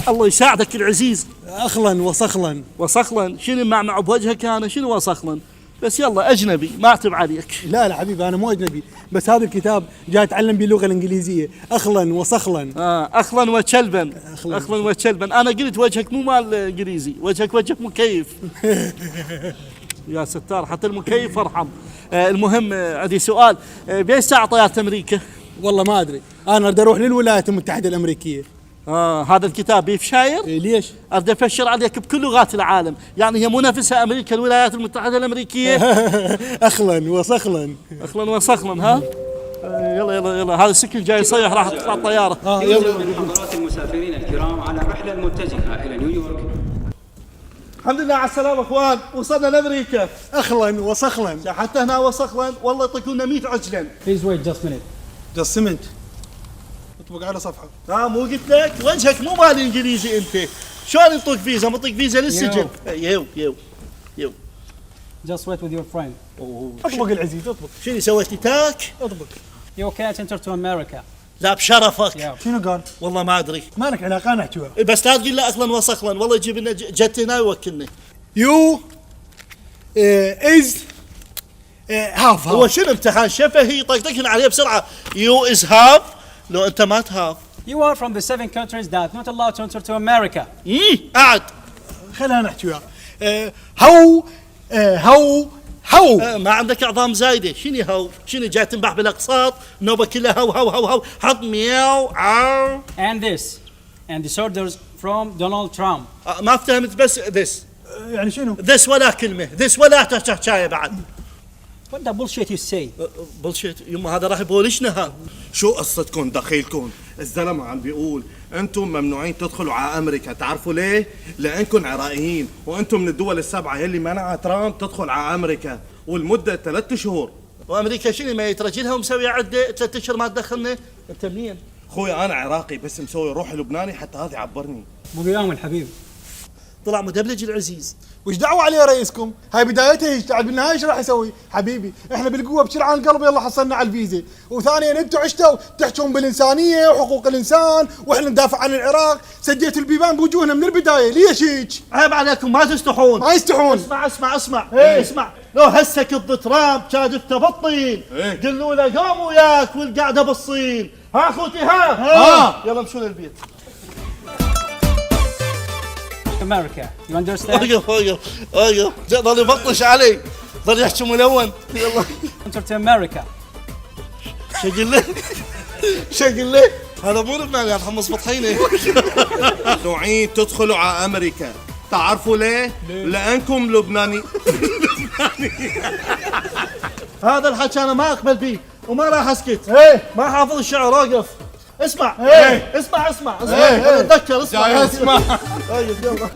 الله يساعدك العزيز. اخلا وصخلا. وصخلا شنو مع بوجهك انا؟ شنو وصخلا؟ بس يلا اجنبي ما اعتب عليك. لا حبيبي انا مو اجنبي، بس هذا الكتاب جاي اتعلم به اللغه الانجليزيه. اخلا وصخلا. اخلا وكلبا. اخلا وكلبا. انا قلت وجهك مو مال انجليزي، وجهك مكيف. يا ستار حتى المكيف ارحم. المهم عندي سؤال، باي ساعه طياره امريكا؟ والله ما ادري، انا اريد اروح للولايات المتحده الامريكيه. هذا الكتاب بيفشاير؟ ليش؟ اريد افشر عليك بكل لغات العالم، يعني هي منافسه امريكا الولايات المتحده الامريكيه. اخلا وصخلا. اخلا وصخلا. ها يلا هذا السكن جاي يصيح راح تطلع الطياره. يلا من حضرات المسافرين الكرام على الرحله المتجهه الى نيويورك. الحمد لله على السلامه اخوان، وصلنا لامريكا. اخلا وصخلا. حتى هنا وصخلا والله يطقوا لنا 100 عجلا. Please wait just a minute. جاست سمنت. اطبق على صفحه. مو قلت لك وجهك مو مال انجليزي انت. شلون يطق فيزا؟ مطق فيزا للسجن. يو Just wait with your friend. اطبق العزيز اطبق. شنو سويت لي تاك؟ اطبق. You can't enter to America. لا بشرفك. Yeah. شنو قال؟ والله ما ادري. ما لك علاقه نحكيها. بس لا تقول له اصلا وصخلا، والله يجيب لنا جت هنا ويوكلنا. يو از هاف. هو شنو امتحان شفهي يطقطقنا عليه بسرعه؟ يو از هاف. لو انت ما تهاف. You are from the 7 countries that not allowed to enter to America. قعد. خلينا نحكي وياه. هو ما عندك اعظام زايده. شنو هو؟ شنو جاي تنبح بالاقساط؟ نوبه كلها هو حط مياو عاو. And this. And disorders from Donald Trump. ما فهمت بس this. يعني شنو؟ this ولا كلمه، this ولا تحكايه بعد. What the bullshit you say? بلشيت يما هذا راح يبولشنا. شو قصتكم دخيلكم؟ الزلمه عم بيقول انتم ممنوعين تدخلوا على امريكا، تعرفوا ليه؟ لانكم عراقيين وانتم من الدول السبعه يلي منع ترامب تدخل على امريكا، والمده 3 شهور. وامريكا شنو ما يترجلها ومسوي عده 3 اشهر ما تدخلنا؟ انت منين؟ خوي انا عراقي بس مسوي روحي لبناني حتى هذا يعبرني. ابو قيام الحبيب. طلع مدبلج العزيز. وش دعوه عليه رئيسكم؟ هاي بدايتها هيك، بالنهايه ايش راح يسوي؟ حبيبي احنا بالقوه بشرعان القلب يلا حصلنا على الفيزا، وثانيا انتم عشتوا تحجون بالانسانيه وحقوق الانسان واحنا ندافع عن العراق، سديتوا البيبان بوجوهنا من البدايه، ليش هيك؟ عيب عليكم ما تستحون. ما يستحون. اسمع لو هسه كض ترامب كاد تبطين قلوا له قوم وياك والقعده بالصين. ها اخوتي ها يلا مشوا للبيت. America. You understand? اوقف ظل يبطش علي، ظل يحكي ملون. يلا Enter to America. شقل له هذا مو لبناني، هذا حمص بطحينه. ممنوعين تدخلوا على امريكا، تعرفوا ليه؟ لانكم لبناني. هذا الحكي انا ما اقبل فيه وما راح اسكت. ما حافظ الشعر. اوقف اسمع. اسمع اتذكر. اسمع. اسمع. يلا